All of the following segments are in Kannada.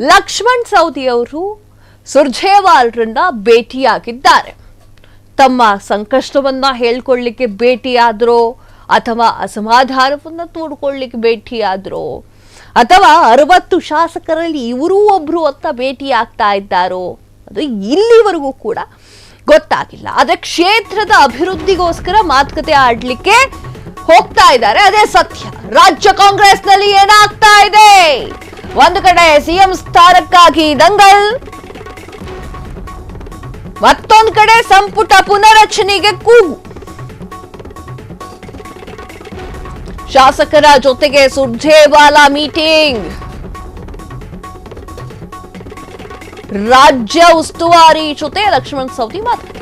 ಲಕ್ಷ್ಮಣ್ ಸವದಿ ಅವರು ಸುರ್ಜೇವಾಲ್ರನ್ನ ಭೇಟಿಯಾಗಿದ್ದಾರೆ. ತಮ್ಮ ಸಂಕಷ್ಟವನ್ನ ಹೇಳ್ಕೊಳ್ಳಿಕ್ಕೆ ಭೇಟಿಯಾದ್ರೋ ಅಥವಾ ಅಸಮಾಧಾನವನ್ನ ತೋಡ್ಕೊಳ್ಳಿಕ್ಕೆ ಭೇಟಿಯಾದ್ರೋ ಅಥವಾ 60 ಶಾಸಕರಲ್ಲಿ ಇವರೂ ಒಬ್ರು ಅಂತ ಭೇಟಿ ಆಗ್ತಾ ಇದ್ದಾರೋ ಅದು ಇಲ್ಲಿವರೆಗೂ ಕೂಡ ಗೊತ್ತಾಗಿಲ್ಲ. ಆದ್ರೆ ಕ್ಷೇತ್ರದ ಅಭಿವೃದ್ಧಿಗೋಸ್ಕರ ಮಾತುಕತೆ ಆಡ್ಲಿಕ್ಕೆ ಹೋಗ್ತಾ ಇದ್ದಾರೆ, ಅದೇ ಸತ್ಯ. ರಾಜ್ಯ ಕಾಂಗ್ರೆಸ್ನಲ್ಲಿ ಏನಾಗ್ತಾ ಇದೆ? ಒಂದು ಕಡೆ ಸಿಎಂ ಸ್ಥಾನಕ್ಕಾಗಿ ದಂಗಲ್, ಮತ್ತೊಂದು ಕಡೆ ಸಂಪುಟ ಪುನರಚನೆಗೆ ಕೂಗು. ಶಾಸಕರ ಜೊತೆಗೆ ಸುರ್ಜೇವಾಲಾ ಮೀಟಿಂಗ್, ರಾಜ್ಯ ಉಸ್ತುವಾರಿ ಜೊತೆ ಲಕ್ಷ್ಮಣ್ ಸವದಿ ಮಾತುಕತೆ.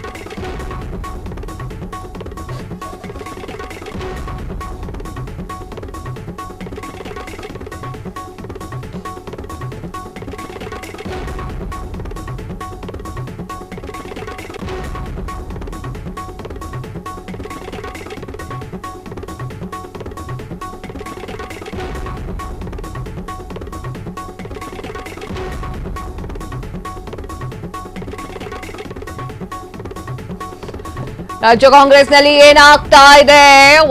ರಾಜ್ಯ ಕಾಂಗ್ರೆಸ್ನಲ್ಲಿ ಏನಾಗ್ತಾ ಇದೆ?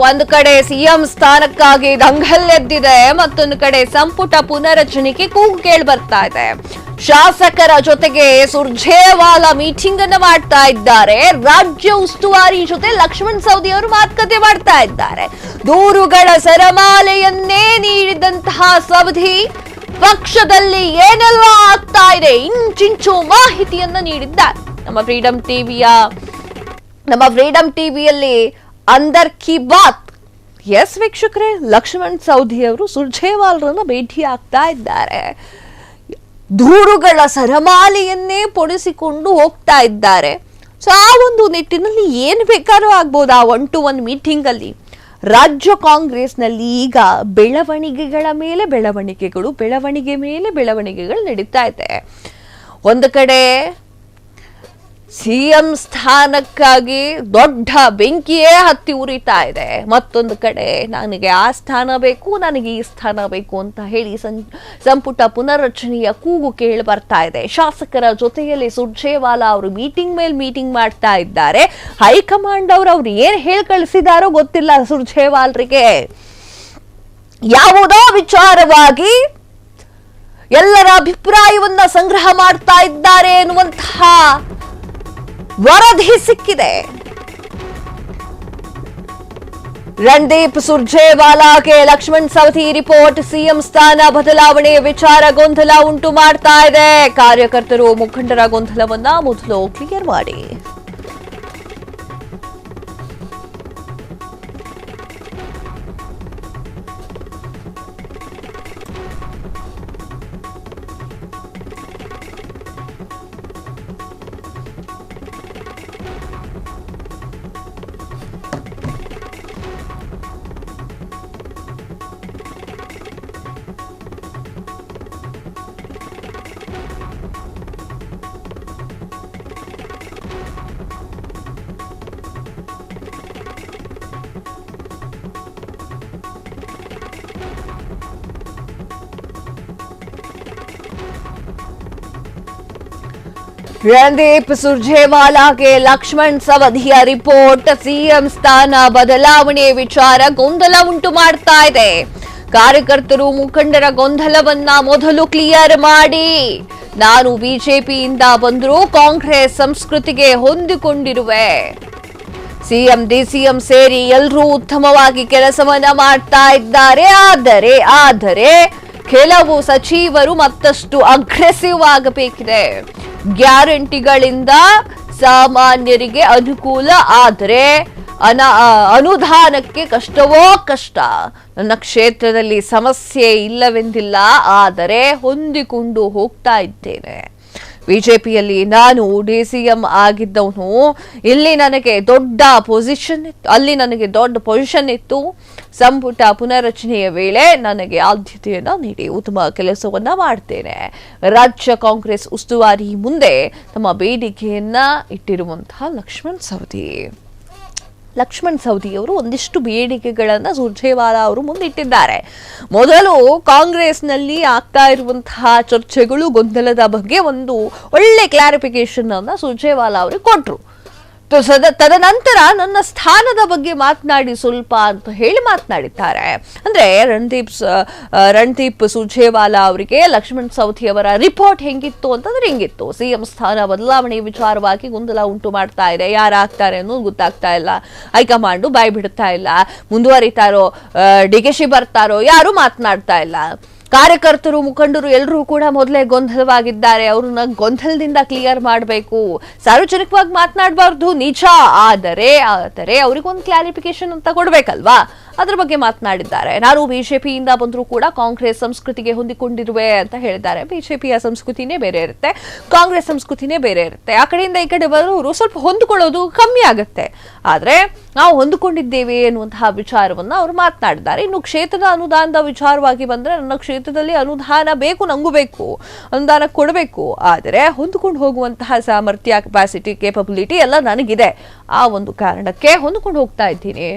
ಒಂದು ಕಡೆ ಸಿಎಂ ಸ್ಥಾನಕ್ಕಾಗಿ ದಂಗಲ್ ಎದ್ದಿದೆ, ಮತ್ತೊಂದು ಕಡೆ ಸಂಪುಟ ಪುನರಚನೆಗೆ ಕೂಗು ಕೇಳಿ ಬರ್ತಾ ಇದೆ. ಶಾಸಕರ ಜೊತೆಗೆ ಸುರ್ಜೇವಾಲಾ ಮೀಟಿಂಗ್ ಅನ್ನು ಮಾಡ್ತಾ ಇದ್ದಾರೆ. ರಾಜ್ಯ ಉಸ್ತುವಾರಿ ಜೊತೆ ಲಕ್ಷ್ಮಣ್ ಸವದಿ ಅವರು ಮಾತುಕತೆ ಮಾಡ್ತಾ ಇದ್ದಾರೆ. ದೂರುಗಳ ಸರಮಾಲೆಯನ್ನೇ ನೀಡಿದಂತಹ ಸವದಿ ಪಕ್ಷದಲ್ಲಿ ಏನೆಲ್ಲ ಆಗ್ತಾ ಇದೆ ಇಂಚಿಂಚು ಮಾಹಿತಿಯನ್ನ ನೀಡಿದ್ದಾರೆ. ನಮ್ಮ ಫ್ರೀಡಂ ಟಿವಿಯಲ್ಲಿ ಅಂದರ್ ಕಿ ಬಾತ್. ಎಸ್ ವೀಕ್ಷಕರೇ, ಲಕ್ಷ್ಮಣ್ ಸವದಿ ಅವರು ಸುರ್ಜೇವಾಲ್ರನ್ನ ಭೇಟಿ ಆಗ್ತಾ ಇದ್ದಾರೆ. ದೂರುಗಳ ಸರಮಾಲೆಯನ್ನೇ ಪೊಡಿಸಿಕೊಂಡು ಹೋಗ್ತಾ ಇದ್ದಾರೆ. ಸೊ ಆ ಒಂದು ನಿಟ್ಟಿನಲ್ಲಿ ಏನ್ ಬೇಕಾದ್ರೂ ಆಗ್ಬೋದು ಆ 1-to-1 ಮೀಟಿಂಗ್ ಅಲ್ಲಿ. ರಾಜ್ಯ ಕಾಂಗ್ರೆಸ್ನಲ್ಲಿ ಈಗ ಬೆಳವಣಿಗೆಗಳ ಮೇಲೆ ಬೆಳವಣಿಗೆಗಳು, ಬೆಳವಣಿಗೆ ಮೇಲೆ ಬೆಳವಣಿಗೆಗಳು ನಡೀತಾ ಇದೆ. ಒಂದು ಕಡೆ ಸಿಎಂ ಸ್ಥಾನಕ್ಕಾಗಿ ದೊಡ್ಡ ಬೆಂಕಿಯೇ ಹತ್ತಿ ಉರಿತಾ ಇದೆ, ಮತ್ತೊಂದು ಕಡೆ ನನಗೆ ಆ ಸ್ಥಾನ ಬೇಕು, ನನಗೆ ಈ ಸ್ಥಾನ ಬೇಕು ಅಂತ ಹೇಳಿ ಸಂಪುಟ ಪುನರ್ರಚನೆಯ ಕೂಗು ಕೇಳಿ ಬರ್ತಾ ಇದೆ. ಶಾಸಕರ ಜೊತೆಯಲ್ಲಿ ಸುರ್ಜೇವಾಲಾ ಅವರು ಮೀಟಿಂಗ್ ಮೇಲೆ ಮೀಟಿಂಗ್ ಮಾಡ್ತಾ ಇದ್ದಾರೆ. ಹೈಕಮಾಂಡ್ ಅವ್ರು ಏನ್ ಹೇಳಿ ಕಳಿಸಿದಾರೋ ಗೊತ್ತಿಲ್ಲ ಸುರ್ಜೇವಾಲ್ರಿಗೆ. ಯಾವುದೋ ವಿಚಾರವಾಗಿ ಎಲ್ಲರ ಅಭಿಪ್ರಾಯವನ್ನ ಸಂಗ್ರಹ ಮಾಡ್ತಾ ಇದ್ದಾರೆ ಎನ್ನುವಂತಹ ವರದಿ ಸಿಕ್ಕಿದೆ. ರಣದೀಪ್ ಸುರ್ಜೇವಾಲಾಗೆ ಲಕ್ಷ್ಮಣ್ ಸವದಿ ರಿಪೋರ್ಟ್. ಸಿಎಂ ಸ್ಥಾನ ಬದಲಾವಣೆ ವಿಚಾರ ಗೊಂದಲ ಉಂಟು ಮಾಡ್ತಾ ಇದೆ. ಕಾರ್ಯಕರ್ತರು ಮುಖಂಡರ ಗೊಂದಲವನ್ನ ಮೊದಲು ಕ್ಲಿಯರ್ ಮಾಡಿ. ರಣದೀಪ್ ಸುರ್ಜೇವಾಲಾಗೆ ಲಕ್ಷ್ಮಣ್ ಸವದಿಯ ರಿಪೋರ್ಟ್. ಸಿಎಂ ಸ್ಥಾನ ಬದಲಾವಣೆ ವಿಚಾರ ಗೊಂದಲ ಉಂಟು ಮಾಡ್ತಾ ಇದೆ. ಕಾರ್ಯಕರ್ತರು ಮುಖಂಡರ ಗೊಂದಲವನ್ನ ಮೊದಲು ಕ್ಲಿಯರ್ ಮಾಡಿ. ನಾನು ಬಿಜೆಪಿಯಿಂದ ಬಂದರೂ ಕಾಂಗ್ರೆಸ್ ಸಂಸ್ಕೃತಿಗೆ ಹೊಂದಿಕೊಂಡಿರುವೆ. ಸಿಎಂ ಡಿಸಿಎಂ ಸೇರಿ ಎಲ್ಲರೂ ಉತ್ತಮವಾಗಿ ಕೆಲಸವನ್ನ ಮಾಡ್ತಾ ಇದ್ದಾರೆ. ಆದರೆ ಕೆಲವು ಸಚಿವರು ಮತ್ತಷ್ಟು ಅಗ್ರೆಸಿವ್ ಆಗಬೇಕಿದೆ. ಗ್ಯಾರಂಟಿಗಳಿಂದ ಸಾಮಾನ್ಯರಿಗೆ ಅನುಕೂಲ, ಆದರೆ ಅನುದಾನಕ್ಕೆ ಕಷ್ಟವೋ ಕಷ್ಟ. ನನ್ನ ಕ್ಷೇತ್ರದಲ್ಲಿ ಸಮಸ್ಯೆ ಇಲ್ಲವೆಂದಿಲ್ಲ, ಆದರೆ ಹೊಂದಿಕೊಂಡು ಹೋಗ್ತಾ ಇದ್ದೇನೆ. ಬಿಜೆಪಿಯಲ್ಲಿ ನಾನು ಡಿಸಿಎಂ ಆಗಿದ್ದವನು, ಇಲ್ಲಿ ನನಗೆ ದೊಡ್ಡ ಪೊಸಿಷನ್ ಇತ್ತು, ಅಲ್ಲಿ ನನಗೆ ದೊಡ್ಡ ಪೊಸಿಷನ್ ಇತ್ತು. ಸಂಪುಟ ಪುನರಚನೆಯ ವೇಳೆ ನನಗೆ ಆದ್ಯತೆಯನ್ನ ನೀಡಿ ಉತ್ತಮ ಕೆಲಸವನ್ನ ಮಾಡ್ತೇನೆ. ರಾಜ್ಯ ಕಾಂಗ್ರೆಸ್ ಉಸ್ತುವಾರಿ ಮುಂದೆ ತಮ್ಮ ಬೇಡಿಕೆಯನ್ನ ಇಟ್ಟಿರುವಂತಹ ಲಕ್ಷ್ಮಣ್ ಸವದಿ. ಲಕ್ಷ್ಮಣ್ ಸವದಿ ಅವರು ಒಂದಿಷ್ಟು ಬೇಡಿಕೆಗಳನ್ನ ಸುರ್ಜೇವಾಲಾ ಅವರು ಮುಂದಿಟ್ಟಿದ್ದಾರೆ. ಮೊದಲು ಕಾಂಗ್ರೆಸ್ನಲ್ಲಿ ಆಗ್ತಾ ಇರುವಂತಹ ಚರ್ಚೆಗಳು, ಗೊಂದಲದ ಬಗ್ಗೆ ಒಂದು ಒಳ್ಳೆ ಕ್ಲಾರಿಫಿಕೇಶನ್ ಅನ್ನ ಸುರ್ಜೇವಾಲಾ ಅವರಿಗೆ ಕೊಟ್ರು. ತದನಂತರ ನನ್ನ ಸ್ಥಾನದ ಬಗ್ಗೆ ಮಾತನಾಡಿ ಸ್ವಲ್ಪ ಅಂತ ಹೇಳಿ ಮಾತನಾಡಿದ್ದಾರೆ. ಅಂದ್ರೆ ರಣದೀಪ್ ಸುರ್ಜೇವಾಲಾ ಅವರಿಗೆ ಲಕ್ಷ್ಮಣ್ ಸವದಿ ಅವರ ರಿಪೋರ್ಟ್ ಹೆಂಗಿತ್ತು ಅಂತಂದ್ರೆ ಹಿಂಗಿತ್ತು: ಸಿಎಂ ಸ್ಥಾನ ಬದಲಾವಣೆ ವಿಚಾರವಾಗಿ ಗೊಂದಲ ಉಂಟು ಮಾಡ್ತಾ ಇದೆ, ಯಾರಾಗ್ತಾರೆ ಅನ್ನೋದು ಗೊತ್ತಾಗ್ತಾ ಇಲ್ಲ, ಹೈಕಮಾಂಡ್ ಬಾಯ್ ಬಿಡ್ತಾ ಇಲ್ಲ, ಮುಂದುವರಿತಾರೋ ಡಿಕೆಶಿ ಬರ್ತಾರೋ ಯಾರು ಮಾತನಾಡ್ತಾ ಇಲ್ಲ, ಕಾರ್ಯಕರ್ತರು ಮುಖಂಡರು ಎಲ್ಲರೂ ಕೂಡ ಮೊದಲೇ ಗೊಂದಲವಾಗಿದ್ದಾರೆ, ಅವ್ರನ್ನ ಗೊಂದಲದಿಂದ ಕ್ಲಿಯರ್ ಮಾಡಬೇಕು, ಸಾರ್ವಜನಿಕವಾಗಿ ಮಾತನಾಡಬಾರ್ದು ನಿಜ, ಆದರೆ ಅವ್ರಿಗೊಂದು ಕ್ಲಾರಿಫಿಕೇಶನ್ ಅಂತ ಕೊಡ್ಬೇಕಲ್ವಾ, ಅದ್ರ ಬಗ್ಗೆ ಮಾತನಾಡಿದ್ದಾರೆ. ನಾನು ಬಿಜೆಪಿಯಿಂದ ಬಂದರೂ ಕೂಡ ಕಾಂಗ್ರೆಸ್ ಸಂಸ್ಕೃತಿಗೆ ಹೊಂದಿಕೊಂಡಿರುವೆ ಅಂತ ಹೇಳಿದ್ದಾರೆ. ಬಿಜೆಪಿಯ ಸಂಸ್ಕೃತಿನೇ ಬೇರೆ ಇರುತ್ತೆ, ಕಾಂಗ್ರೆಸ್ ಸಂಸ್ಕೃತಿನೇ ಬೇರೆ ಇರುತ್ತೆ. ಆ ಕಡೆಯಿಂದ ಈ ಕಡೆ ಬರೋರು ಸ್ವಲ್ಪ ಹೊಂದಿಕೊಳ್ಳೋದು ಕಮ್ಮಿ ಆಗುತ್ತೆ, ಆದ್ರೆ ನಾವು ಹೊಂದಿಕೊಂಡಿದ್ದೇವೆ ಎನ್ನುವಂತಹ ವಿಚಾರವನ್ನ ಅವರು ಮಾತನಾಡಿದ್ದಾರೆ. ಇನ್ನು ಕ್ಷೇತ್ರದ ಅನುದಾನದ ವಿಚಾರವಾಗಿ ಬಂದ್ರೆ, ನನ್ನ ಕ್ಷೇತ್ರದಲ್ಲಿ ಅನುದಾನ ಬೇಕು, ನಂಗೂ ಬೇಕು, ಅನುದಾನ ಕೊಡಬೇಕು, ಆದರೆ ಹೊಂದಿಕೊಂಡು ಹೋಗುವಂತಹ ಸಾಮರ್ಥ್ಯ, ಕೆಪಾಸಿಟಿ, ಕೇಪಬಿಲಿಟಿ ಎಲ್ಲ ನನಗಿದೆ. ಆ ಒಂದು ಕಾರಣಕ್ಕೆ ಹೊಂದಿಕೊಂಡು ಹೋಗ್ತಾ ಇದ್ದೀನಿ.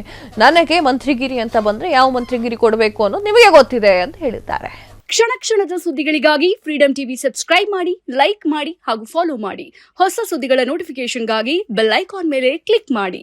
ನನಗೆ ಮಂತ್ರಿಗಿರಿ ಅಂತ ಬಂದ್ರೆ ಯಾವ ಮಂತ್ರಿಗಿರಿ ಕೊಡಬೇಕು ಅನ್ನೋದು ನಿಮಗೆ ಗೊತ್ತಿದೆ ಅಂತ ಹೇಳಿದ್ದಾರೆ. ಕ್ಷಣ ಕ್ಷಣದ ಸುದ್ದಿಗಳಿಗಾಗಿ ಫ್ರೀಡಂ ಟಿವಿ ಸಬ್ಸ್ಕ್ರೈಬ್ ಮಾಡಿ, ಲೈಕ್ ಮಾಡಿ ಹಾಗೂ ಫಾಲೋ ಮಾಡಿ. ಹೊಸ ಸುದ್ದಿಗಳ ನೋಟಿಫಿಕೇಶನ್ಗಾಗಿ ಬೆಲ್ ಐಕಾನ್ ಮೇಲೆ ಕ್ಲಿಕ್ ಮಾಡಿ.